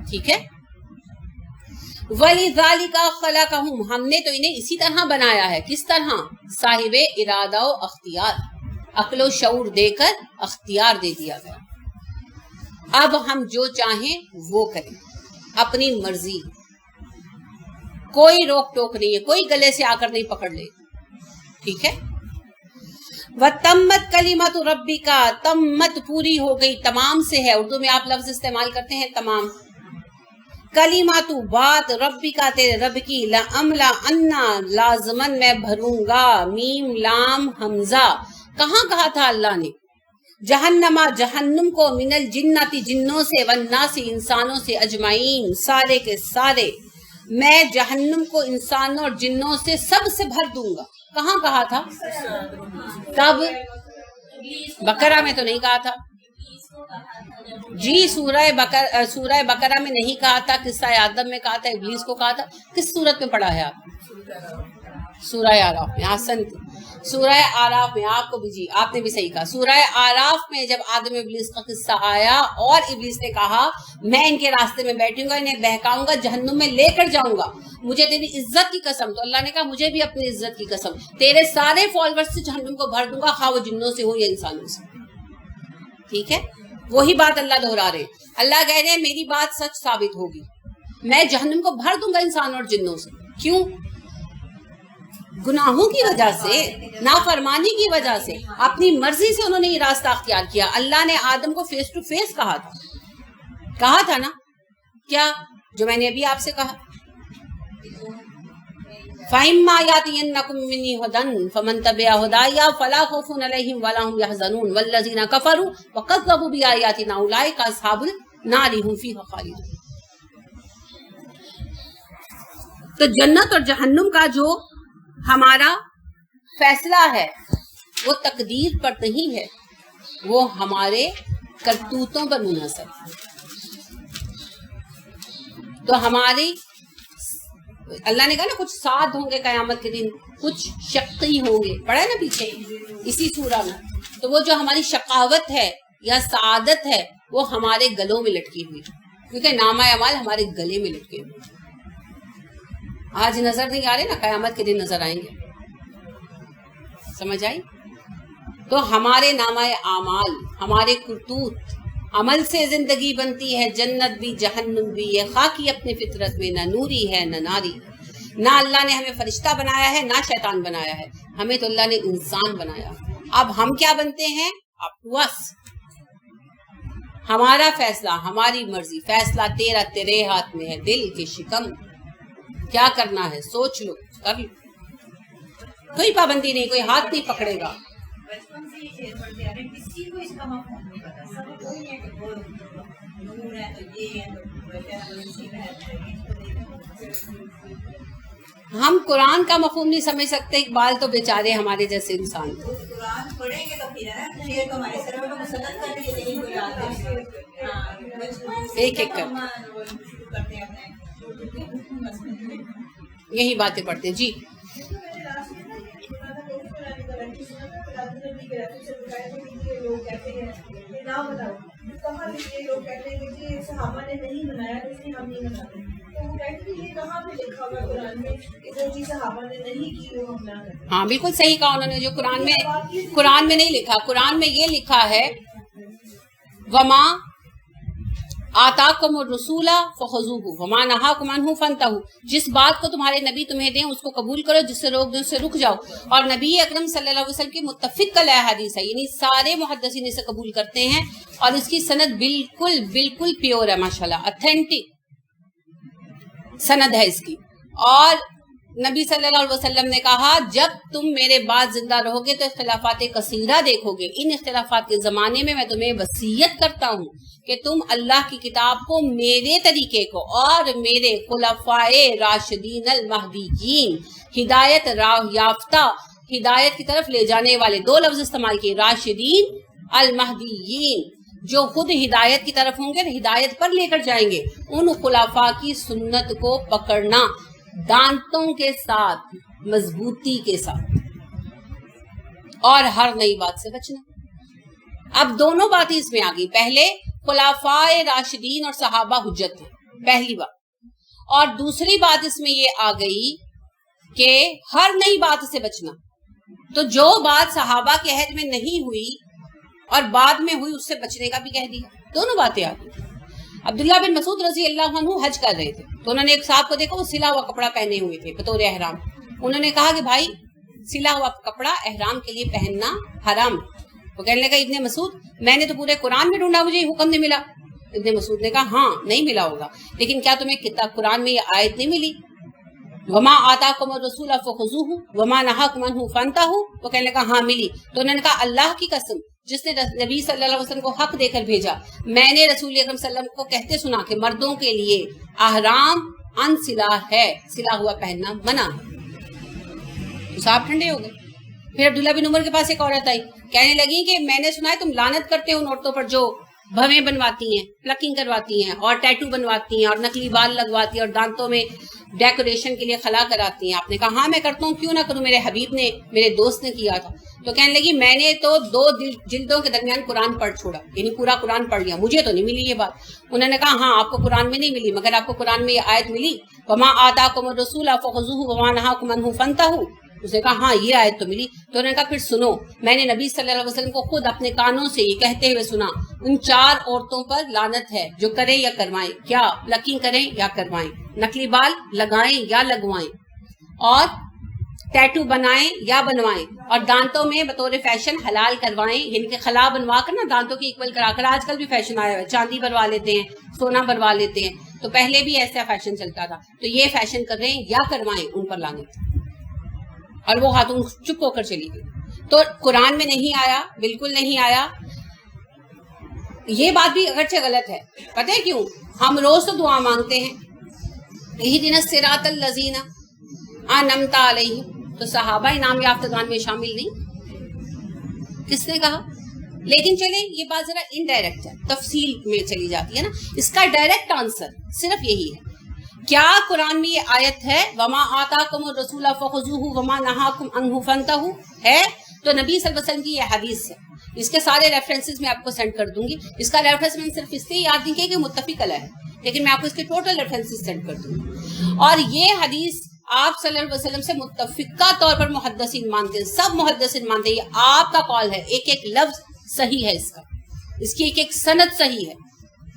ٹھیک ہے. وَلِذَالِكَ خَلَقَهُمْ, ہم نے تو انہیں اسی طرح بنایا ہے. کس طرح؟ صاحب ارادہ و اختیار, عقل و شعور دے کر اختیار دے دیا گیا. اب ہم جو چاہیں وہ کریں, اپنی مرضی, کوئی روک ٹوک نہیں ہے, کوئی گلے سے آ کر نہیں پکڑ لے. ٹھیک ہے. وَتَمَّتْ كَلِمَةُ رَبِّكَ, تمت پوری ہو گئی, تمام سے ہے. اردو میں آپ لفظ استعمال کرتے ہیں تمام. کلماتو بات, ربی کا تیرے رب کی, لَأَمْلَأَنَّ لازمن میں بھروں گا, میم لام حمزہ. کہاں کہا تھا اللہ نے؟ جہنما جہنم کو, من الجنتی جنوں سے, والناس انسانوں سے, اجمعین سارے کے سارے, میں جہنم کو انسانوں اور جنوں سے سب سے بھر دوں گا. کہاں کہا تھا؟ کب؟ بقرہ میں تو نہیں کہا تھا جی. سورہ بقرہ میں نہیں کہا تھا, قصہ آدم میں کہا تھا, ابلیس کو کہا تھا. کس صورت میں پڑھا ہے آپ؟ سورہ آراف میں. آسن, سورہ آراف میں. آپ کو بھی جی, آپ نے بھی صحیح کہا. سورہ آراف میں جب آدم ابلیس کا قصہ آیا اور ابلیس نے کہا میں ان کے راستے میں بیٹھوں گا, انہیں بہکاؤں گا, جہنم میں لے کر جاؤں گا, مجھے تیری عزت کی قسم. تو اللہ نے کہا مجھے بھی اپنی عزت کی قسم, تیرے سارے فالوورز سے جہنم کو بھر دوں گا, خواہ وہ جنوں سے ہو یا انسانوں سے. ٹھیک ہے. وہی بات اللہ دہرا رہے. اللہ کہہ رہے ہیں میری بات سچ ثابت ہوگی, میں جہنم کو بھر دوں گا انسانوں اور جنوں سے. کیوں؟ گناہوں کی وجہ سے, نافرمانی کی وجہ سے, اپنی مرضی سے انہوں نے یہ راستہ اختیار کیا. اللہ نے آدم کو فیس ٹو فیس کہا تھا نا, کیا جو میں نے ابھی آپ سے کہا, فَإِمَّا يَأْتِيَنَّكُم مِّنِّي هُدًى فَمَن تَبِعَ هُدَايَ فَلَا خَوْفٌ عَلَيْهِمْ وَلَا هُمْ يَحْزَنُونَ وَالَّذِينَ كَفَرُوا وَكَذَّبُوا بِآيَاتِنَا أُولَٰئِكَ أَصْحَابُ النَّارِ هُمْ فِيهَا خَالِدُونَ. تو جنت اور جہنم کا جو ہمارا فیصلہ ہے وہ تقدیر پر نہیں ہے, وہ ہمارے کرتوتوں پر منحصر ہے. تو ہماری اللہ نے کہا نا کچھ سعد ہوں گے قیامت کے دن, کچھ شقی ہوں گے, پڑھا ہے نا پیچھے اسی سورہ میں. تو وہ جو ہماری شقاوت ہے یا سعادت ہے وہ ہمارے گلوں میں لٹکی ہوئی, کیونکہ نامہ اعمال ہمارے گلے میں لٹکے ہوئے. آج نظر نہیں آ رہے نا, قیامت کے دن نظر آئیں گے. سمجھ آئی؟ تو ہمارے نامہ اعمال, ہمارے کرتوت, عمل سے زندگی بنتی ہے, جنت بھی جہنم بھی. یہ خاکی اپنے فطرت میں, نہ نوری ہے نہ ناری. نہ اللہ نے ہمیں فرشتہ بنایا ہے نہ شیطان بنایا ہے, ہمیں تو اللہ نے انسان بنایا. اب ہم کیا بنتے ہیں؟ بس ہمارا فیصلہ, ہماری مرضی. فیصلہ تیرا, تیرے ہاتھ میں ہے. دل کے شکم کیا کرنا ہے سوچ لو, کر لو. کوئی پابندی نہیں, کوئی ہاتھ نہیں پکڑے گا. بچپن سے یہ پڑھتے آ رہے ہیں, کسی کو اس کا مفہوم نہیں پتا. سب کو یہ ہے کہ وہ نور ہے تو یہ ہے تو اسی میں ہم قرآن کا مفہوم نہیں سمجھ سکتے. اقبال تو بیچارے ہمارے جیسے انسان. قرآن پڑھیں گے تو پھر یہ تو ہمارے سر میں مسلط کرنے کے لیے کوئی آتے ہیں, ایک ایک کر کرتے ہیں یہی باتیں پڑھتے ہیں. جی لوگ کہتے ہیں نہ بتاؤ, کہاں لوگ کہتے ہیں کہ صحابہ نے نہیں بنایا تو اس لیے ہم نہیں بناتے. تو وہ کہتے ہیں یہ کہاں پہ لکھا ہوا قرآن میں کہ جو چیز صحابہ نے نہیں کی وہ ہم نہ کریں. ہاں بالکل صحیح کہا انہوں نے. جو قرآن میں نہیں لکھا, قرآن میں یہ لکھا ہے وما آتاکم الرسول فخذوہ وما نہاکم عنہ فانتہوا. جس بات کو تمہارے نبی تمہیں دیں اس کو قبول کرو, جس سے روک دیں اس سے رک جاؤ. اور نبی اکرم صلی اللہ علیہ وسلم کی متفق حدیث ہے, یعنی سارے محدثین اسے قبول کرتے ہیں اور اس کی سند بالکل بالکل پیور ہے, ماشاءاللہ اتھینٹک سند ہے اس کی. اور نبی صلی اللہ علیہ وسلم نے کہا جب تم میرے بعد زندہ رہو گے تو اختلافات کثیرہ دیکھو گے. ان اختلافات کے زمانے میں تمہیں وصیت کرتا ہوں کہ تم اللہ کی کتاب کو, میرے طریقے کو اور میرے خلفائے راشدین المہدیین, ہدایت یافتہ, ہدایت کی طرف لے جانے والے. دو لفظ استعمال کیے, راشدین المہدیین, جو خود ہدایت کی طرف ہوں گے, ہدایت پر لے کر جائیں گے. ان خلفاء کی سنت کو پکڑنا دانتوں کے ساتھ, مضبوطی کے ساتھ, اور ہر نئی بات سے بچنا. اب دونوں باتیں اس میں آ گئی. پہلے خلفائے راشدین اور صحابہ حجت ہیں, پہلی بات. اور دوسری بات اس میں یہ آ گئی کہ ہر نئی بات سے بچنا. تو جو بات صحابہ کے عہد میں نہیں ہوئی اور بعد میں ہوئی اس سے بچنے کا بھی کہہ دیا. دونوں باتیں آ گئی. عبداللہ بن مسعود رضی اللہ عنہ حج کر رہے تھے تو انہوں نے ایک صاحب کو دیکھا وہ سلا ہوا کپڑا پہنے ہوئے تھے بطور احرام. انہوں نے کہا کہ بھائی سلا ہوا کپڑا احرام کے لیے پہننا حرام. وہ کہنے لگا ابن مسعود میں نے تو پورے قرآن میں ڈھونڈا مجھے یہ حکم نہیں ملا. ابن مسعود نے کہا ہاں نہیں ملا ہوگا لیکن کیا تمہیں کتاب قرآن میں یہ آیت نہیں ملی وما آتاکم الرسول فخذوہ وما نہاکم عنہ فانتہوا. وہ کہنے لگا ہاں ملی. تو انہوں نے کہا اللہ کی قسم جس نے نبی صلی اللہ علیہ وسلم کو حق دے کر بھیجا میں نے رسول اکرم صلی اللہ علیہ وسلم کو کہتے سنا کہ مردوں کے لیے احرام ان سلا ہے, سلا ہوا پہننا منع ہے. تو صاحب ٹھنڈے ہو گئے. پھر عبداللہ بن عمر کے پاس ایک عورت آئی کہنے لگی کہ میں نے سنا ہے تم لعنت کرتے ہو ان عورتوں پر جو بھویں بنواتی ہیں, پلکنگ کرواتی ہیں اور ٹیٹو بنواتی ہیں اور نقلی بال لگواتی ہیں اور دانتوں میں ڈیکوریشن کے لیے خلا کراتی ہیں. آپ نے کہا ہاں میں کرتا ہوں, کیوں نہ کروں, میرے حبیب نے میرے دوست نے کیا تھا. تو کہنے لگی میں نے تو 2 جلدوں کے درمیان قرآن پڑھ چھوڑا, یعنی پورا قرآن پڑھ لیا, مجھے تو نہیں ملی یہ بات. انہوں نے کہا ہاں آپ کو قرآن میں نہیں ملی مگر آپ کو قرآن میں یہ آیت ملی وما آتاکم الرسول فخذوہ وما نہاکم عنہ فانتہوا. اس نے کہا ہاں یہ آیت تو ملی. تو انہوں نے کہا پھر سنو میں نے نبی صلی اللہ علیہ وسلم کو خود اپنے کانوں سے یہ کہتے ہوئے سنا ان 4 عورتوں پر لعنت ہے جو کریں یا کروائیں, کیا پلکنگ کریں یا کروائیں, نقلی بال لگائیں یا لگوائیں, اور ٹیٹو بنائیں یا بنوائیں, اور دانتوں میں بطور فیشن حلال کروائیں, یعنی کہ خلا بنوا کر نا دانتوں کی ایکول کرا کر. آج کل بھی فیشن آیا ہے, چاندی بنوا لیتے ہیں, سونا بنوا لیتے ہیں, تو پہلے بھی ایسا فیشن چلتا تھا. تو یہ فیشن کر رہے ہیں یا کروائیں, ان پر لعنت. اور وہ خاتون چپ ہو کر چلی گئی. تو قرآن میں نہیں آیا, بالکل نہیں آیا. یہ بات بھی اگرچہ غلط ہے, پتہ ہے کیوں؟ ہم روز تو دعا مانگتے ہیں اہدنا الصراط الذین انعمت علیہم, تو صحابہ انعام یافتگان میں شامل نہیں, کس نے کہا؟ لیکن چلیں یہ بات ذرا انڈائریکٹ ہے, تفصیل میں چلی جاتی ہے نا. اس کا ڈائریکٹ آنسر صرف یہی ہے. کیا قرآن میں یہ آیت ہے وما آتاکم الرسول فخذوہ وما نہاکم عنہ فانتہوا ہے؟ تو نبی صلی اللہ علیہ وسلم کی یہ حدیث ہے. اس کے سارے ریفرنسز میں آپ کو سینڈ کر دوں گی. اس کا ریفرنس میں صرف اس لیے یاد نہیں کیا کہ متفق علیہ ہے, لیکن میں آپ کو اس کے ٹوٹل ریفرنسز سینڈ کر دوں گی. اور یہ حدیث آپ صلی اللہ علیہ وسلم سے متفقہ طور پر محدثین مانتے ہیں, سب محدثین مانتے ہیں. یہ آپ کا قول ہے, ایک ایک لفظ صحیح ہے, اس کی ایک ایک سند صحیح ہے.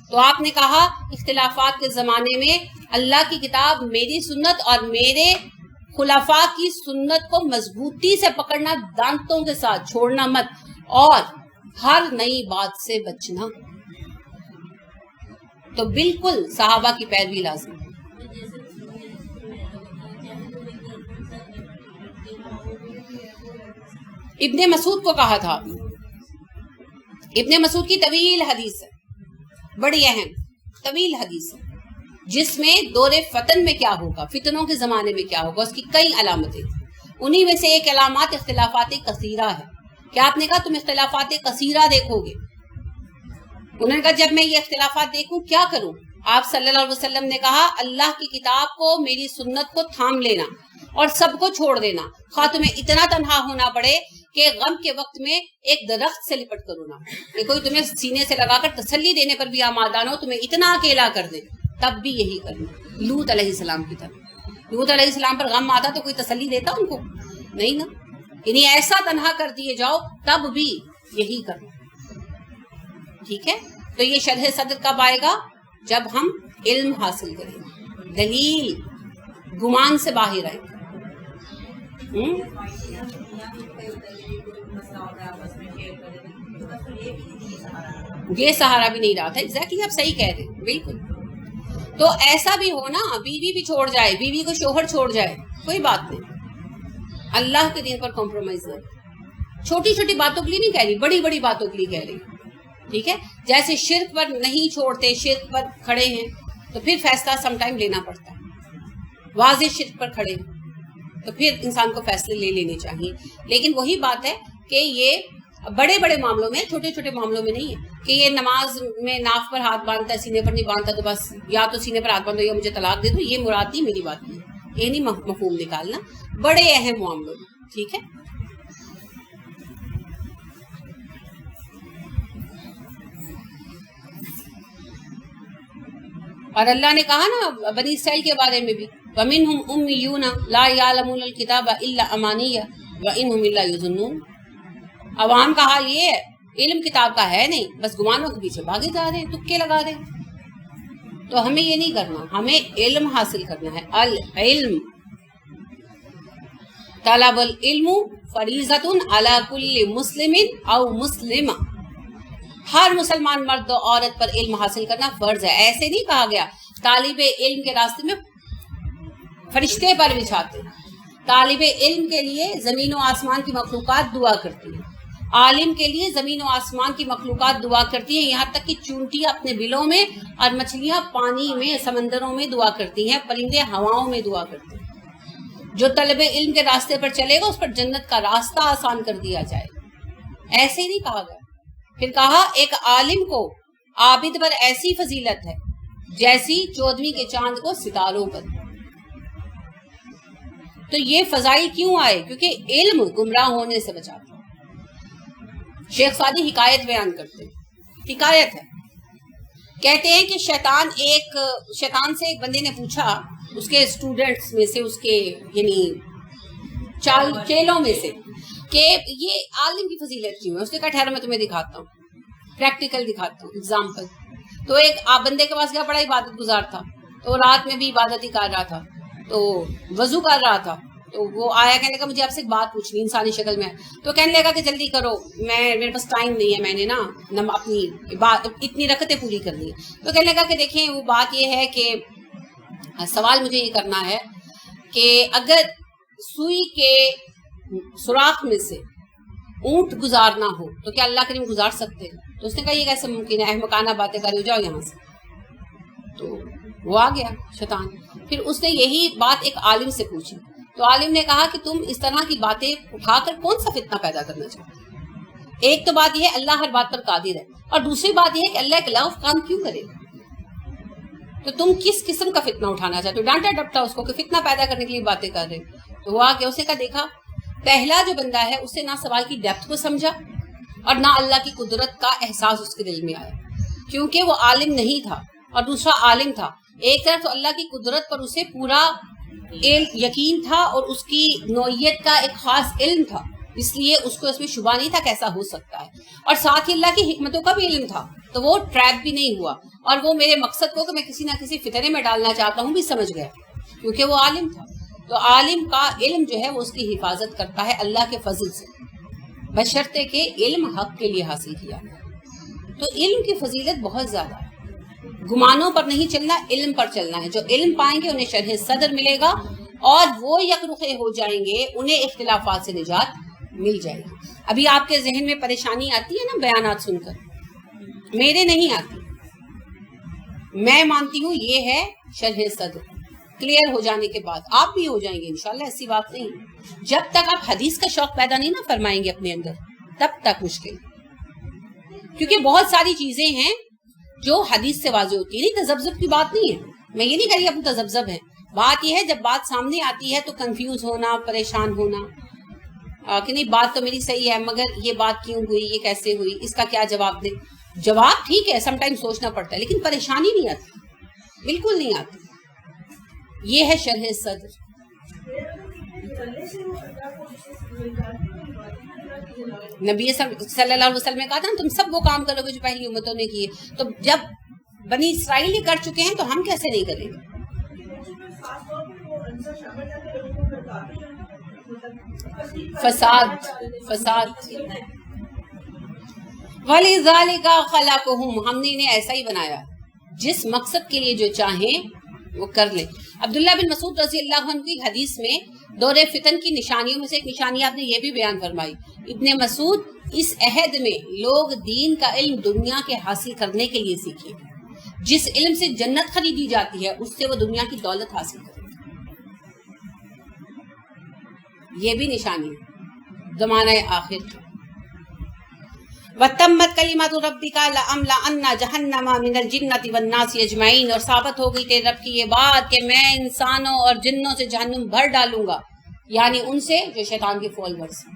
تو آپ نے کہا اختلافات کے زمانے میں اللہ کی کتاب, میری سنت اور میرے خلفاء کی سنت کو مضبوطی سے پکڑنا, دانتوں کے ساتھ چھوڑنا مت, اور ہر نئی بات سے بچنا. تو بالکل صحابہ کی پیروی لازم. ابن مسعود کو کہا تھا, ابن مسعود کی طویل حدیث ہے, بڑی اہم طویل حدیث ہے, جس میں دور فتن میں کیا ہوگا, فتنوں کے زمانے میں کیا ہوگا, اس کی کئی علامتیں. انہی میں سے ایک علامات اختلافات کثیرہ ہے. کیا آپ نے کہا تم اختلافات کثیرہ دیکھو گے؟ انہوں نے کہا جب میں یہ اختلافات دیکھوں کیا کروں؟ آپ صلی اللہ علیہ وسلم نے کہا اللہ کی کتاب کو, میری سنت کو تھام لینا اور سب کو چھوڑ دینا, خواہ تمہیں اتنا تنہا ہونا پڑے کہ غم کے وقت میں ایک درخت سے لپٹ کر رونا, کہ کوئی تمہیں سینے سے لگا کر تسلی دینے پر بھی آمادہ نہ ہو, تمہیں اتنا اکیلا کر دے, تب بھی یہی کرنا. لوط علیہ السلام کی طرح, لوط علیہ السلام پر غم آتا تو کوئی تسلی دیتا ان کو؟ نہیں نا. یعنی ایسا تنہا کر دیے جاؤ تب بھی یہی کرنا. ٹھیک ہے, تو یہ شرح صدر کب آئے گا؟ جب ہم علم حاصل کریں, دلیل گمان سے باہر آئے. یہ سہارا بھی نہیں رہا تھا. ایگزیکٹلی آپ صحیح کہہ رہے ہیں, بالکل. تو ایسا بھی ہو نا, بیوی بھی چھوڑ جائے, بیوی کو شوہر چھوڑ جائے, کوئی بات نہیں, اللہ کے دین پر کمپرومائز نہ. چھوٹی چھوٹی باتوں کے لیے نہیں کہہ رہی, بڑی بڑی باتوں کے لیے کہہ رہی. ٹھیک ہے, جیسے شرک پر نہیں چھوڑتے, شرک پر کھڑے ہیں تو پھر فیصلہ سم ٹائم لینا پڑتا ہے. واضح شرک پر کھڑے ہیں تو پھر انسان کو فیصلے لے لینے چاہیے. لیکن وہی بات ہے کہ یہ بڑے بڑے معاملوں میں, چھوٹے چھوٹے معاملوں میں نہیں ہے کہ یہ نماز میں ناف پر ہاتھ باندھتا ہے, سینے پر نہیں باندھتا تو بس یا تو سینے پر ہاتھ باندھو یا مجھے طلاق دے دو. یہ مراد نہیں, میری بات نہیں, یہ نہیں مفہوم نکالنا. بڑے اہم معاملوں میں. ٹھیک ہے, اور اللہ نے کہا نا بنی اسرائیل کے بارے میں بھی وَمِنْهُمْ أُمِّيُّونَ لَا يَعْلَمُونَ الْكِتَابَ إِلَّا أَمَانِيَّ وَإِنْهُمْ إِلَّا يُظُنُّونَ. عوام کا حال یہ ہے علم کتاب کا ہے نہیں، بس گمانوں کے پیچھے بھاگے جا رہے ہیں، تکے لگا رہے ہیں. تو ہمیں یہ نہیں کرنا، ہمیں علم حاصل کرنا ہے. العلم طلب العلم فریضۃ علی کل مسلم او مسلمہ. ہر مسلمان مرد و عورت پر علم حاصل کرنا فرض ہے. ایسے نہیں کہا گیا طالب علم کے راستے میں فرشتے پر بچھاتے. طالب علم کے لیے زمین و آسمان کی مخلوقات دعا کرتی ہیں، عالم کے لیے زمین و آسمان کی مخلوقات دعا کرتی ہیں، یہاں تک کہ چونٹیاں اپنے بلوں میں اور مچھلیاں پانی میں سمندروں میں دعا کرتی ہیں، پرندے ہواؤں میں دعا کرتے ہیں. جو طلب علم کے راستے پر چلے گا اس پر جنت کا راستہ آسان کر دیا جائے گا. ایسے ہی نہیں کہا گیا. پھر کہا ایک عالم کو عابد پر ایسی فضیلت ہے جیسی 14ویں کے چاند کو ستاروں پر. تو یہ فضائل کیوں آئے؟ کیونکہ علم گمراہ ہونے سے بچاتا. شیخ سعدی حکایت بیان کرتے ہیں، حکایت ہے، کہتے ہیں کہ شیطان سے ایک بندے نے پوچھا اس کے اسٹوڈنٹس میں سے، اس کے یعنی چیلوں میں سے، کہ یہ عالم کی فضیلت کیوں ہے. اس نے کہا ٹھہرو میں تمہیں دکھاتا ہوں، پریکٹیکل دکھاتا ہوں، ایگزامپل. تو ایک بندے کے پاس گیا، بڑا عبادت گزار تھا، تو رات میں بھی عبادت ہی کر رہا تھا، تو وضو کر رہا تھا. تو وہ آیا، کہنے لگا مجھے آپ سے ایک بات پوچھنی، انسانی شکل میں. تو کہنے لگا کہ جلدی کرو، میرے پاس ٹائم نہیں ہے، میں نے نا اپنی اتنی رکعتیں پوری کرنی ہے. تو کہنے لگا کہ دیکھیں وہ بات یہ ہے کہ سوال مجھے یہ کرنا ہے کہ اگر سوئی کے سوراخ میں سے اونٹ گزارنا ہو تو کیا اللہ کریم گزار سکتے ہیں؟ تو اس نے کہا یہ کیسے ممکن ہے، احمقانہ باتیں کر رہے ہو، جاؤ یہاں سے. تو وہ آ گیا شیطان. پھر اس نے یہی بات ایک عالم سے پوچھی. تو عالم نے کہا کہ تم اس طرح کی باتیں اٹھا کر کون سا فتنہ پیدا کرنا چاہتے؟ ایک تو بات یہ ہے اللہ ہر بات پر قادر ہے، اور دوسری بات یہ ہے کہ اللہ کے خلاف کام کیوں کرے گا. تو تم کس قسم کا فتنہ اٹھانا چاہتے ہو؟ ڈانٹا ڈپٹا اس کو کہ فتنہ پیدا کرنے کے لیے باتیں کر رہے. تو وہ آ کے اسے کہا دیکھا پہلا جو بندہ ہے اس نے نہ سوال کی ڈیپتھ کو سمجھا اور نہ اللہ کی قدرت کا احساس اس کے دل میں آیا، کیونکہ وہ عالم نہیں تھا اور دوسرا عالم تھا. ایک طرف تو اللہ کی قدرت پر اسے پورا یقین تھا اور اس کی نوعیت کا ایک خاص علم تھا، اس لیے اس کو اس میں شبہ نہیں تھا کیسا ہو سکتا ہے، اور ساتھ ہی اللہ کی حکمتوں کا بھی علم تھا. تو وہ ٹریپ بھی نہیں ہوا، اور وہ میرے مقصد کو کہ میں کسی نہ کسی فتنے میں ڈالنا چاہتا ہوں بھی سمجھ گیا، کیونکہ وہ عالم تھا. تو عالم کا علم جو ہے وہ اس کی حفاظت کرتا ہے اللہ کے فضل سے، بشرطے کہ علم حق کے لیے حاصل کیا. تو علم کی فضیلت بہت زیادہ ہے. گمانوں پر نہیں چلنا، علم پر چلنا ہے. جو علم پائیں گے انہیں شرح صدر ملے گا، اور وہ یک رخے ہو جائیں گے، انہیں اختلافات سے نجات مل جائے گی. ابھی آپ کے ذہن میں پریشانی آتی ہے نا بیانات سن کر، میرے نہیں آتی. میں مانتی ہوں یہ ہے شرح صدر. کلیئر ہو جانے کے بعد آپ بھی ہو جائیں گے انشاءاللہ، ایسی بات نہیں. جب تک آپ حدیث کا شوق پیدا نہیں نہ فرمائیں گے اپنے اندر تب تک مشکل، کیونکہ بہت ساری چیزیں ہیں جو حدیث سے واضح ہوتی ہے. نہیں تذبذب کی بات نہیں ہے، میں یہ نہیں کہہ رہی اب تذبذب ہے. بات یہ ہے جب بات سامنے آتی ہے تو کنفیوز ہونا، پریشان ہونا کہ نہیں بات تو میری صحیح ہے مگر یہ بات کیوں ہوئی، یہ کیسے ہوئی، اس کا کیا جواب دیں. جواب ٹھیک ہے سم ٹائم سوچنا پڑتا ہے، لیکن پریشانی نہیں آتی، بالکل نہیں آتی. یہ ہے شرح صدر. نبی صلی اللہ علیہ وسلم نے کہا تھا تم سب وہ کام کرو گے جو پہلی امتوں نے کیے. تو جب بنی اسرائیل ہی کر چکے ہیں تو ہم کیسے نہیں کریں گے؟ فساد وَلِذَلِكَ خَلَقَهُمْ، ہم نے انہیں ایسا ہی بنایا جس مقصد کے لیے جو چاہیں وہ کر لیں. عبداللہ بن مسعود رضی اللہ عنہ کی حدیث میں دور فتن کی نشانیوں میں سے ایک نشانی آپ نے یہ بھی بیان فرمائی. ابن مسعود اس عہد میں لوگ دین کا علم دنیا کے حاصل کرنے کے لیے سیکھیں، جس علم سے جنت خریدی جاتی ہے اس سے وہ دنیا کی دولت حاصل کریں. یہ بھی نشانی ہے زمانہ آخر کی. وَتَمَّتْ كَلِمَةُ رَبِّكَ لَأَمْلَأَنَّ جَهَنَّمَ مِنَ الْجِنَّةِ وَالنَّاسِ أَجْمَعِينَ، اور ثابت ہو گئی تیرے رب کی یہ بات کہ میں انسانوں اور جنوں سے جہنم بھر ڈالوں گا، یعنی ان سے جو شیطان کے فالوورز ہیں.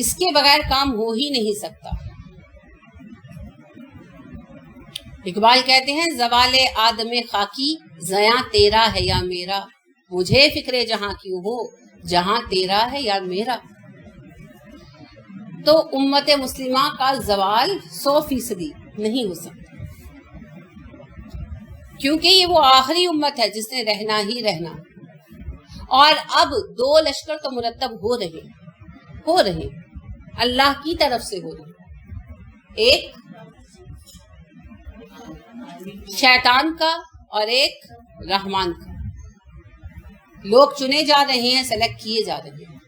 اس کے بغیر کام ہو ہی نہیں سکتا. اقبال کہتے ہیں زوال آدم خاکی زیاں تیرا ہے یا میرا، مجھے فکر جہاں کیوں ہو جہاں تیرا ہے یا میرا. تو امت مسلمہ کا زوال 100% نہیں ہو سکتا، کیونکہ یہ وہ آخری امت ہے جس نے رہنا ہی رہنا. اور اب 2 لشکر تو مرتب ہو رہے اللہ کی طرف سے ہو رہے، ایک شیطان کا اور ایک رحمان کا. لوگ چنے جا رہے ہیں، سلیکٹ کیے جا رہے ہیں.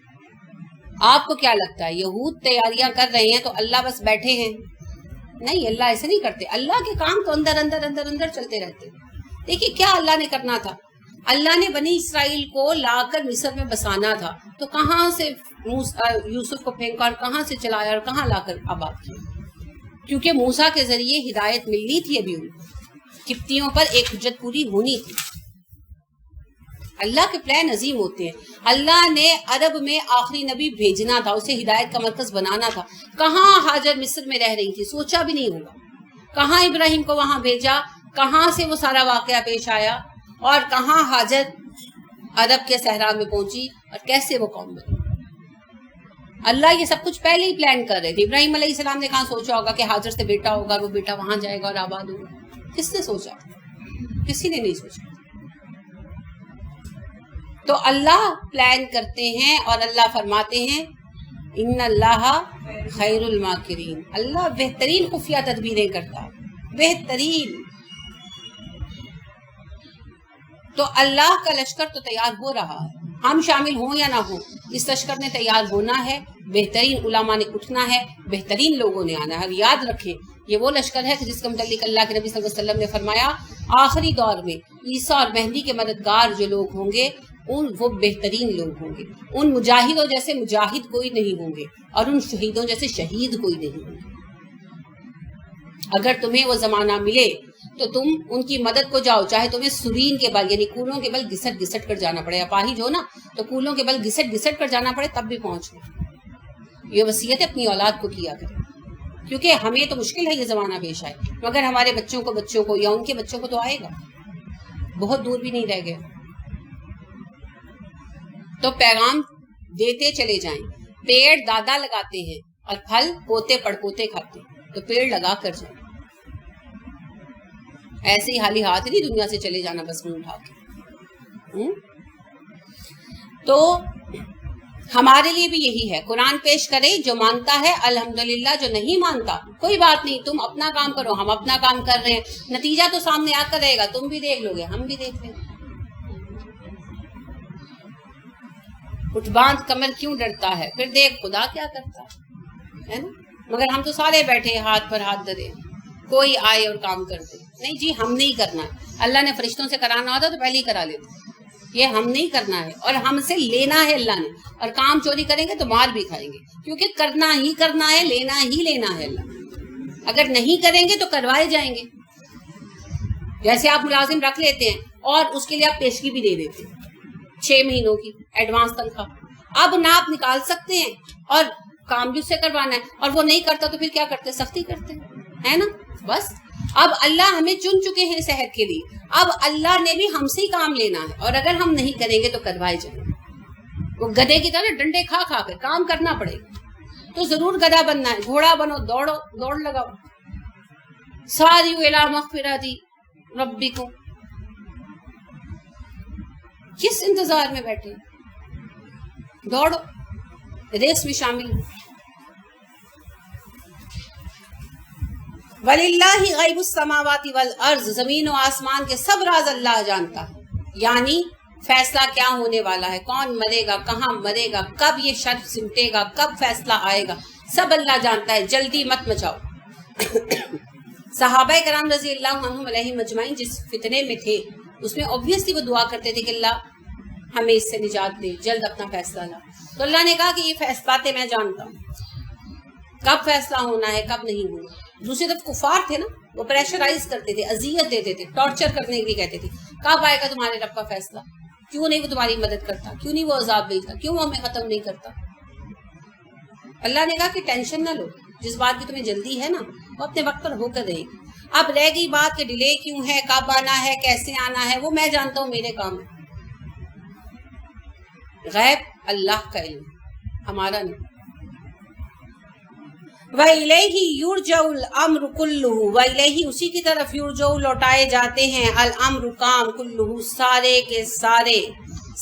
آپ کو کیا لگتا ہے یہود تیاریاں کر رہے ہیں تو اللہ بس بیٹھے ہیں؟ نہیں، اللہ ایسے نہیں کرتے. اللہ کے کام تو اندر اندر اندر اندر چلتے رہتے. دیکھیے کیا اللہ نے کرنا تھا. اللہ نے بنی اسرائیل کو لا کر مصر میں بسانا تھا، تو کہاں سے یوسف کو پھینکا اور کہاں سے چلایا اور کہاں لا کر آباد کیا؟ کیونکہ موسیٰ کے ذریعے ہدایت ملنی تھی. ابھی ان قبطیوں پر ایک حجت پوری ہونی تھی. اللہ کے پلان عظیم ہوتے ہیں. اللہ نے عرب میں آخری نبی بھیجنا تھا، اسے ہدایت کا مرکز بنانا تھا. کہاں ہاجر مصر میں رہ رہی تھی، سوچا بھی نہیں ہوگا. کہاں ابراہیم کو وہاں بھیجا، کہاں سے وہ سارا واقعہ پیش آیا، اور کہاں ہاجر عرب کے صحرا میں پہنچی اور کیسے وہ قوم بنی. اللہ یہ سب کچھ پہلے ہی پلان کر رہے تھے. ابراہیم علیہ السلام نے کہاں سوچا ہوگا کہ ہاجر سے بیٹا ہوگا، وہ بیٹا وہاں جائے گا اور آباد ہوگا؟ کس نے سوچا؟ کسی نے نہیں سوچا. تو اللہ پلان کرتے ہیں اور اللہ فرماتے ہیں ان اللہ خیر الماکرین. اللہ بہترین خفیہ تدبیریں کرتا ہے، بہترین. تو اللہ کا لشکر تو تیار ہو رہا ہے، ہم شامل ہوں یا نہ ہوں، اس لشکر نے تیار ہونا ہے. بہترین علماء نے اٹھنا ہے، بہترین لوگوں نے آنا ہے. اور یاد رکھیں یہ وہ لشکر ہے کہ جس کے متعلق اللہ کے نبی صلی اللہ علیہ وسلم نے فرمایا آخری دور میں عیسیٰ اور مہدی کے مددگار جو لوگ ہوں گے وہ بہترین لوگ ہوں گے. ان مجاہدوں جیسے مجاہد کوئی نہیں ہوں گے اور ان شہیدوں جیسے شہید کوئی نہیں ہوں گے. اگر تمہیں وہ زمانہ ملے تو تم ان کی مدد کو جاؤ، چاہے تمہیں سرین کے بل یعنی کولوں کے بل گھسٹ گھسٹ کر جانا پڑے. اپاہج ہو نا تو کولوں کے بل گھسٹ گھسٹ کر جانا پڑے تب بھی پہنچنا. یہ وصیت اپنی اولاد کو کیا کرے، کیونکہ ہمیں تو مشکل ہے یہ زمانہ پیش آئے، مگر ہمارے بچوں کو یا ان کے بچوں کو تو آئے گا. بہت دور بھی نہیں رہ گئے. تو پیغام دیتے چلے جائیں. پیڑ دادا لگاتے ہیں اور پھل پوتے پڑپوتے کھاتے ہیں، تو پیڑ لگا کر جائیں. ایسے ہی حالی ہاتھ نہیں دنیا سے چلے جانا بس منہ اٹھا کے. تو ہمارے لیے بھی یہی ہے، قرآن پیش کرے جو مانتا ہے الحمدللہ، جو نہیں مانتا کوئی بات نہیں، تم اپنا کام کرو، ہم اپنا کام کر رہے ہیں. نتیجہ تو سامنے آ کر رہے گا، تم بھی دیکھ لو گے، ہم بھی دیکھ لیں گے. اٹھ باندھ کمر کیوں ڈرتا ہے، پھر دیکھ خدا کیا کرتا ہے نا. مگر ہم تو سارے بیٹھے ہاتھ پر ہاتھ دھرے، کوئی آئے اور کام کر دے. نہیں جی ہم نہیں کرنا. اللہ نے فرشتوں سے کرانا ہوتا تو پہلے ہی کرا لیتے. یہ ہم نہیں کرنا ہے اور ہم سے لینا ہے اللہ نے. اور کام چوری کریں گے تو مار بھی کھائیں گے، کیونکہ کرنا ہی کرنا ہے، لینا ہی لینا ہے اللہ. اگر نہیں کریں گے تو کروائے جائیں گے. جیسے آپ ملازم رکھ لیتے ہیں اور اس کے لیے آپ پیشگی بھی دے دیتے ہیں 6 مہینوں کی ایڈوانس تنخواہ. اب نہ آپ نکال سکتے ہیں اور کام بھی اس سے کروانا ہے، اور وہ نہیں کرتا تو پھر کیا کرتے، سختی کرتے ہیں، ہے نا. بس اب اللہ ہمیں چن چکے ہیں صحت کے لیے، اب اللہ نے بھی ہم سے ہی کام لینا ہے، اور اگر ہم نہیں کریں گے تو کروائے جائیں گے. وہ گدھے کی طرح ڈنڈے کھا کھا کے کام کرنا پڑے گا. تو ضرور گدھا بننا ہے، گھوڑا بنو، دوڑو، دوڑ لگاؤ. ساری الی مغفرۃ ربکم، کس انتظار میں بیٹھے، دوڑو، ریس میں شامل ہو. وَلِلَّهِ غَيْبُ السَّمَاوَاتِ وَالْأَرْضِ، زمین و آسمان کے سب راز اللہ جانتا ہے. یعنی فیصلہ کیا ہونے والا ہے، کون مرے گا، کہاں مرے گا، کب یہ شرط سمٹے گا، کب فیصلہ آئے گا، سب اللہ جانتا ہے. جلدی مت مچاؤ. صحابہ کرام رضی اللہ عنہم علیہم اجمعین جس فتنے میں تھے اس میں obviously وہ دعا کرتے تھے کہ اللہ ہمیں اس سے نجات دے، جلد اپنا فیصلہ لا. تو اللہ نے کہا کہ یہ فیصلہ میں جانتا ہوں، کب فیصلہ ہونا ہے کب نہیں ہونا. دوسری طرف کفار تھے نا، وہ پریشرائز کرتے تھے، اذیت دیتے تھے، ٹارچر کرنے کے لیے کہتے تھے کب آئے گا تمہارے رب کا فیصلہ، کیوں نہیں وہ تمہاری مدد کرتا، کیوں نہیں وہ عذاب بھیجتا، کیوں وہ ہمیں ختم نہیں کرتا. اللہ نے کہا کہ ٹینشن نہ لو، جس بات کی تمہیں جلدی ہے نا وہ اپنے وقت پر ہو کر رہے گی. اب رہ گئی بات کہ ڈیلے کیوں ہے، کب آنا ہے، کیسے آنا ہے، وہ میں جانتا ہوں، میرے کام ہے. غیب اللہ کا علم، ہمارا نہیں. وَإِلَيْهِ يُرْجَعُ الْأَمْرُ كُلُّهُ، وَإِلَيْهِ اسی کی طرف يُرْجَعُ لوٹائے جاتے ہیں، الْأَمْرُ کام، كُلُّهُ سارے کے سارے،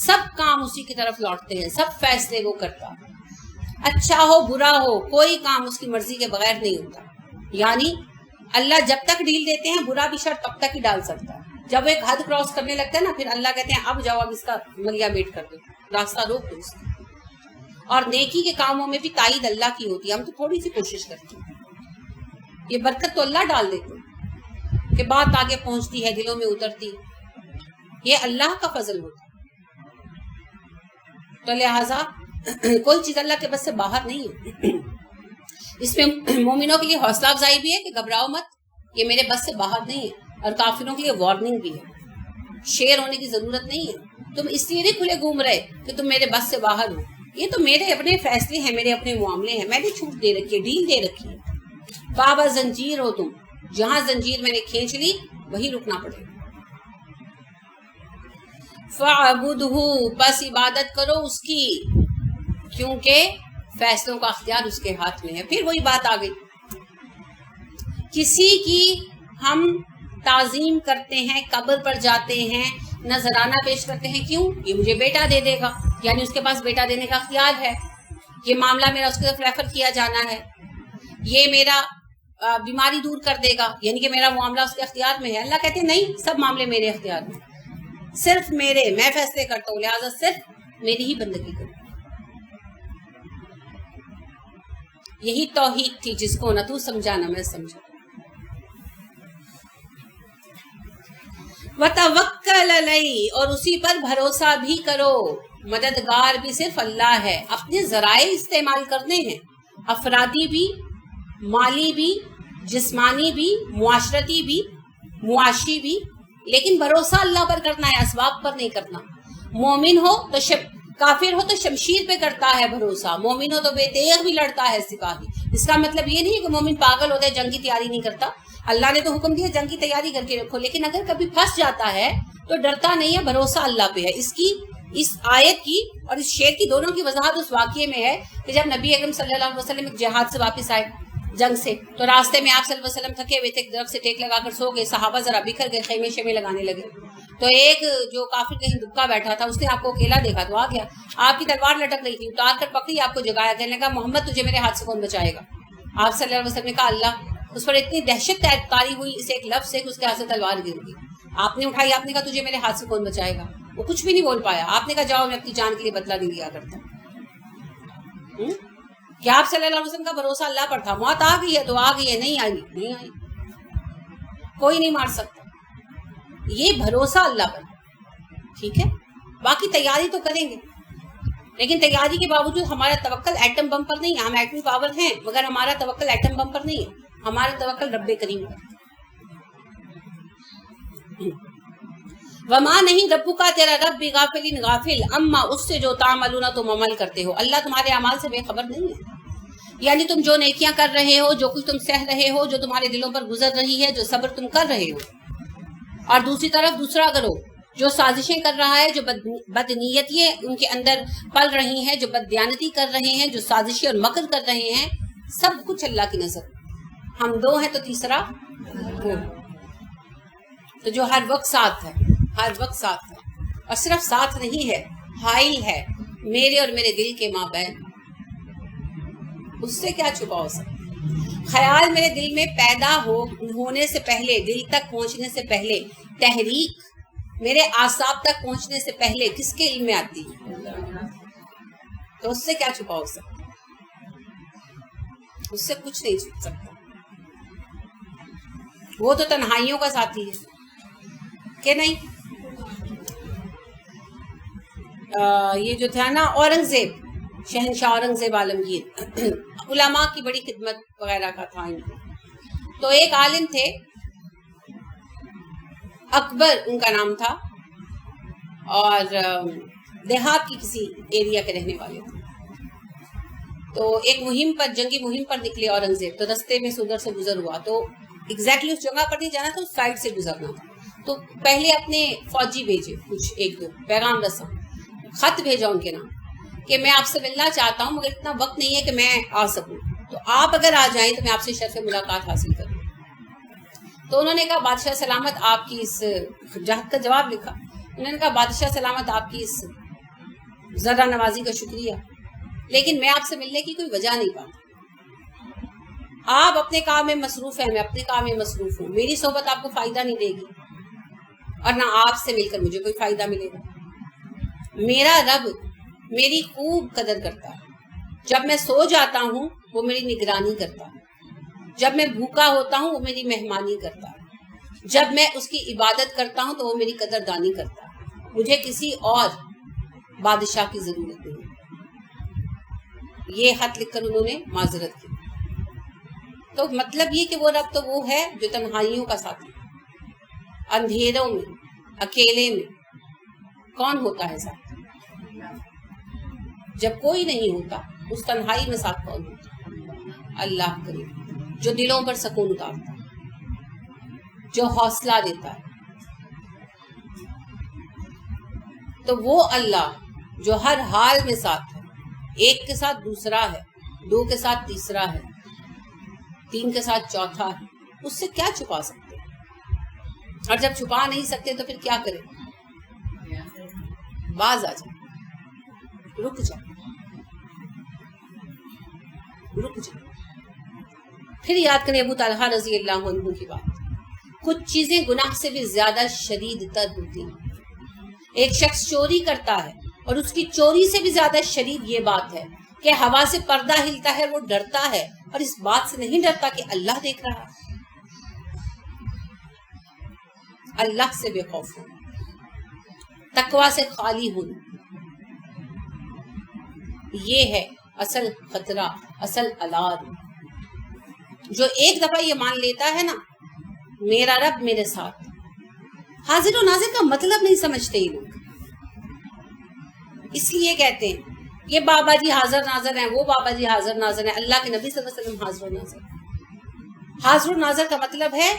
سب کام اسی کی طرف لوٹتے ہیں، سب فیصلے وہ کرتا. اچھا ہو برا ہو، کوئی کام اس کی مرضی کے بغیر نہیں ہوتا. یعنی اللہ جب تک ڈیل دیتے ہیں برا بھی شرط تب تک ہی ڈال سکتا ہے. جب ایک حد کراس کرنے لگتا ہے نا پھر اللہ کہتے ہیں اب جاؤ، اب اس کا ملیا میٹ کر دو، راستہ روک دو اس کا. اور نیکی کے کاموں میں بھی تائید اللہ کی ہوتی ہے، ہم تو تھوڑی سی کوشش کرتے ہیں. یہ برکت تو اللہ ڈال دیتے ہیں کہ بات آگے پہنچتی ہے، دلوں میں اترتی، یہ اللہ کا فضل ہوتا ہے. تو لہٰذا کوئی چیز اللہ کے بس سے باہر نہیں ہے. اس میں مومنوں کے لیے حوصلہ افزائی بھی ہے کہ گھبراؤ مت، یہ میرے بس سے باہر نہیں ہے. اور کافروں کے لیے وارننگ بھی ہے، شیر ہونے کی ضرورت نہیں ہے. تم اس لیے نہیں کھلے گھوم رہے کہ تم میرے بس سے باہر ہو، یہ تو میرے اپنے فیصلے ہیں، میرے اپنے معاملے ہیں، میں نے چھوٹ دے رکھی ہے، ڈیل دے رکھی ہے. بابا زنجیر ہو تم، جہاں زنجیر میں نے کھینچ لی وہی رکنا پڑے. فَعْبُدْهُ بس عبادت کرو اس کی، کیونکہ فیصلوں کا اختیار اس کے ہاتھ میں ہے. پھر وہی بات آ گئی، کسی کی ہم تعظیم کرتے ہیں، قبر پر جاتے ہیں، نذرانہ پیش کرتے ہیں، کیوں؟ یہ مجھے بیٹا دے دے گا، یعنی اس کے پاس بیٹا دینے کا اختیار ہے، یہ معاملہ میرا اس کی طرف ریفر کیا جانا ہے، یہ میرا بیماری دور کر دے گا، یعنی کہ میرا معاملہ اس کے اختیار میں ہے. اللہ کہتے ہیں نہیں، سب معاملے میرے اختیار میں، صرف میرے، میں فیصلے کرتا ہوں، لہٰذا صرف میری ہی بندگی کرو. یہی توحید تھی جس کو نہ تو سمجھا نہ میں سمجھا. وَتَوَكَّلْ عَلَيْهِ اور اسی پر بھروسہ بھی کرو. مددگار بھی صرف اللہ ہے. اپنے ذرائع استعمال کرنے ہیں، افرادی بھی، مالی بھی، جسمانی بھی، معاشرتی بھی، معاشی بھی، لیکن بھروسہ اللہ پر کرنا ہے، اسباب پر نہیں کرنا. مومن ہو تو کافر ہو تو شمشیر پہ کرتا ہے بھروسہ، مومن ہو تو بے تیغ بھی لڑتا ہے سپاہی. اس کا مطلب یہ نہیں ہے کہ مومن پاگل ہوتا ہے، جنگ کی تیاری نہیں کرتا. اللہ نے تو حکم دیا جنگ کی تیاری کر کے رکھو، لیکن اگر کبھی پھنس جاتا ہے تو ڈرتا نہیں ہے، بھروسہ اللہ پہ ہے. اس آیت کی اور اس شعر کی دونوں کی وضاحت اس واقعے میں ہے کہ جب نبی اکرم صلی اللہ علیہ وسلم جہاد سے واپس آئے جنگ سے، تو راستے میں آپ صلی اللہ علیہ وسلم تھکے ہوئے تھے، ایک درخت سے ٹیک لگا کر سو گئے. صحابہ ذرا بکھر گئے، خیمے شیمے لگانے لگے. تو ایک جو کافر کہیں دکا بیٹھا تھا، اس نے آپ کو اکیلا دیکھا تو آ گیا، آپ کی تلوار لٹک رہی تھی، اتار کر پکڑی، آپ کو جگایا، کہنے لگا محمد تجھے میرے ہاتھ سے کون بچائے گا؟ آپ صلی اللہ علیہ وسلم نے کہا اللہ. اس پر اتنی دہشت طاری ہوئی اس ایک لفظ سے کہ اس کے ہاتھ سے تلوار گر گئی. آپ نے اٹھائی، آپ نے کہا تجھے میرے ہاتھ سے کون بچائے گا؟ وہ کچھ بھی نہیں بول پایا. آپ نے کہا جاؤ، میں اپنی جان کے لیے بدلہ نہیں لیا کرتا. کیا آپ صلی اللہ علیہ وسلم کا بھروسہ اللہ پر تھا؟ موت آ گئی ہے تو آ گئی ہے، نہیں آئی نہیں آئی، کوئی نہیں مار سکتا. یہ بھروسہ اللہ پر، ٹھیک ہے. باقی تیاری تو کریں گے، لیکن تیاری کے باوجود ہمارا توکل ایٹم بم پر نہیں ہے. ہم ایٹمی پاور ہیں مگر ہمارا توکل ایٹم بم پر نہیں ہے، ہمارا توکل رب کریم پر. وما نہیں ربو کا تیرا رب بھی غافل غافل اما اس سے جو تعملون تم عمل کرتے ہو. اللہ تمہارے اعمال سے بے خبر نہیں ہے. یعنی تم جو نیکیاں کر رہے ہو، جو کچھ تم سہ رہے ہو، جو تمہارے دلوں پر گزر رہی ہے، جو صبر تم کر رہے ہو، اور دوسری طرف دوسرا کرو جو سازشیں کر رہا ہے، جو بدنیتیں ان کے اندر پل رہی ہیں، جو بددیانتی کر رہے ہیں، جو سازشیں اور مکر کر رہے ہیں، سب کچھ اللہ کی نظر. ہم دو ہیں تو تیسرا وہ، تو جو ہر وقت ساتھ ہے، ہر وقت ساتھ ہے. اور صرف ساتھ نہیں ہے، حائل ہے میرے اور میرے دل کے مابین. اس سے کیا چھپا ہو سکتا؟ خیال میرے دل میں پیدا ہونے سے پہلے، دل تک پہنچنے سے پہلے، تحریک میرے اعصاب تک پہنچنے سے پہلے کس کے علم میں آتی ہے؟ تو اس سے کیا چھپا ہو سکتا؟ اس سے کچھ نہیں چھپ سکتا. وہ تو تنہائیوں کا ساتھی ہے کہ نہیں. یہ جو تھا نا اورنگزیب، شہنشاہ اورنگزیب عالمگیر، علماء کی بڑی خدمت وغیرہ کا تھا ان کو. تو ایک عالم تھے، اکبر ان کا نام تھا، اور دیہات کی کسی ایریا کے رہنے والے تھے. تو ایک مہم پر، جنگی مہم پر نکلے اورنگزیب، تو رستے میں ادھر سے گزر ہوا، تو ایگزیکٹلی اس جگہ پر نہیں جانا تھا، اس سائڈ سے گزرنا تھا، تو پہلے اپنے فوجی بھیجے، کچھ ایک دو پیغام رساں، خط بھیجا ان کے نام کہ میں آپ سے ملنا چاہتا ہوں مگر اتنا وقت نہیں ہے کہ میں آ سکوں، تو آپ اگر آ جائیں تو میں آپ سے شرف ملاقات حاصل کروں۔ تو انہوں نے کہا بادشاہ سلامت آپ کی اس جہد کا جواب لکھا، انہوں نے کہا بادشاہ سلامت آپ کی اس ذرہ نوازی کا شکریہ، لیکن میں آپ سے ملنے کی کوئی وجہ نہیں پاتا، آپ اپنے کام میں مصروف ہیں، میں اپنے کام میں مصروف ہوں، میری صحبت آپ کو فائدہ نہیں دے گی اور نہ آپ سے مل کر مجھے کوئی فائدہ ملے گا۔ میرا رب میری خوب قدر کرتا ہے، جب میں سو جاتا ہوں وہ میری نگرانی کرتا ہے، جب میں بھوکا ہوتا ہوں وہ میری مہمانی کرتا ہے، جب میں اس کی عبادت کرتا ہوں تو وہ میری قدردانی کرتا ہے، مجھے کسی اور بادشاہ کی ضرورت نہیں۔ یہ خط لکھ کر انہوں نے معذرت کی۔ تو مطلب یہ کہ وہ رب تو وہ ہے جو تنہائیوں کا ساتھی، اندھیروں میں، اکیلے میں کون ہوتا ہے ساتھ؟ جب کوئی نہیں ہوتا اس تنہائی میں ساتھ کون ہوتا؟ اللہ کریم، جو دلوں پر سکون اتارتا ہے، جو حوصلہ دیتا ہے۔ تو وہ اللہ جو ہر حال میں ساتھ ہے، ایک کے ساتھ دوسرا ہے، دو کے ساتھ تیسرا ہے، تین کے ساتھ چوتھا ہے، اس سے کیا چھپا سکتے ہیں؟ اور جب چھپا نہیں سکتے تو پھر کیا کریں؟ باز آ جائیں، رک جائیں، رک جائیں، پھر یاد کریں ابو طلحہ رضی اللہ عنہ کی بات۔ کچھ چیزیں گناہ سے بھی زیادہ شدید تر ہوتی ہیں۔ ایک شخص چوری کرتا ہے اور اس کی چوری سے بھی زیادہ شدید یہ بات ہے کہ ہوا سے پردہ ہلتا ہے، وہ ڈرتا ہے اور اس بات سے نہیں ڈرتا کہ اللہ دیکھ رہا ہے۔ اللہ سے بے خوف ہونا، تقوی سے خالی ہونا، یہ ہے اصل خطرہ، اصل الارم۔ جو ایک دفعہ یہ مان لیتا ہے نا میرا رب میرے ساتھ، حاضر و ناظر کا مطلب نہیں سمجھتے یہ لوگ، اس لیے کہتے ہیں یہ بابا جی حاضر ناظر ہیں، وہ بابا جی حاضر ناظر ہیں، اللہ کے نبی صلی اللہ علیہ وسلم حاضر و ناظر۔ حاضر و ناظر کا مطلب ہے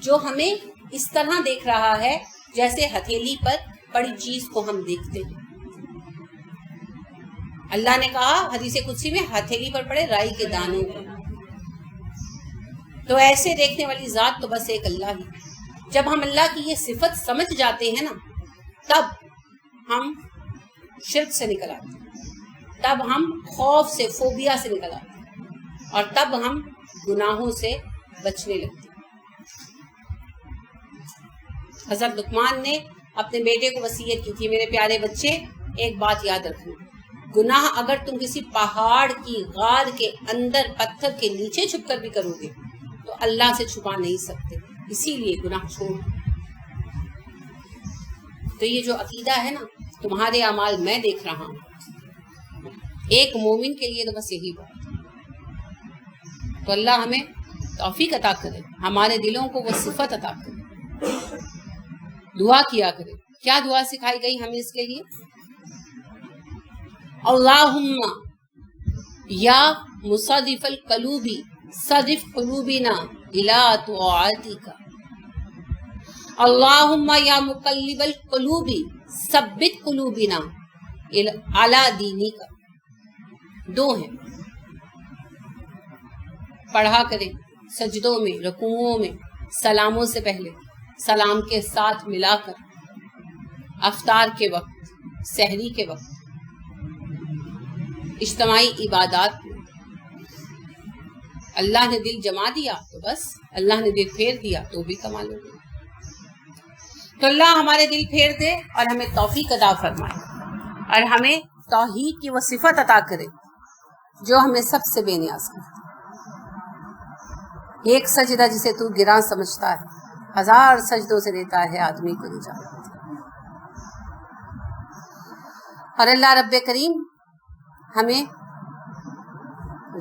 جو ہمیں اس طرح دیکھ رہا ہے جیسے ہتھیلی پر پڑی چیز کو ہم دیکھتے ہیں۔ اللہ نے کہا حدیث قدسی میں ہتھیلی پر پڑے رائی کے دانوں کو، تو ایسے دیکھنے والی ذات تو بس ایک اللہ ہی۔ جب ہم اللہ کی یہ صفت سمجھ جاتے ہیں نا تب ہم شرک سے نکل آتے ہیں، تب ہم خوف سے، فوبیا سے نکل آتے ہیں، اور تب ہم گناہوں سے بچنے لگتے ہیں۔ حضرت لقمان نے اپنے بیٹے کو وصیت کی تھی، میرے پیارے بچے ایک بات یاد رکھنا، گناہ اگر تم کسی پہاڑ کی غار کے اندر پتھر کے نیچے چھپ کر بھی کرو گے تو اللہ سے چھپا نہیں سکتے، اسی لیے گناہ چھوڑ۔ تو یہ جو عقیدہ ہے نا تمہارے اعمال میں دیکھ رہا ہوں، ایک مومن کے لیے تو بس یہی بات ہے۔ تو اللہ ہمیں توفیق عطا کرے، ہمارے دلوں کو وہ صفت عطا کرے، دعا کیا کرے۔ کیا دعا سکھائی گئی ہمیں اس کے لیے؟ اللہم یا مصرف القلوب صرف قلوبنا الی طاعتک، اللہم یا مقلب القلوب ثبت قلوبنا علی دینک۔ دو ہیں، پڑھا کریں سجدوں میں، رکوعوں میں، سلاموں سے پہلے، سلام کے ساتھ ملا کر، افطار کے وقت، سحری کے وقت، اجتماعی عبادات میں۔ اللہ نے دل جما دیا تو بس، اللہ نے دل پھیر دیا تو بھی کمال ہو گیا۔ تو اللہ ہمارے دل پھیر دے اور ہمیں توفیق عطا فرمائے، اور ہمیں توحید کی وہ صفت عطا کرے جو ہمیں سب سے بے نیاز کرتی۔ ایک سجدہ جسے تو گراں سمجھتا ہے، 1000 سجدوں سے دیتا ہے آدمی کو نجات۔ اور اللہ رب کریم ہمیں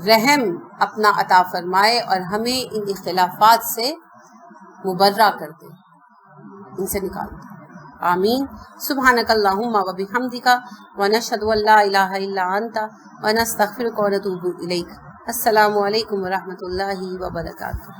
رحم اپنا عطا فرمائے اور ہمیں ان اختلافات سے مبرہ کر دے، ان سے نکال دے۔ آمین. سبحانک اللہم و بحمدک و نشہد ان لا الہ الا انت و نستغفرک و نتوب الیک. السلام علیکم و رحمۃ اللہ وبرکاتہ.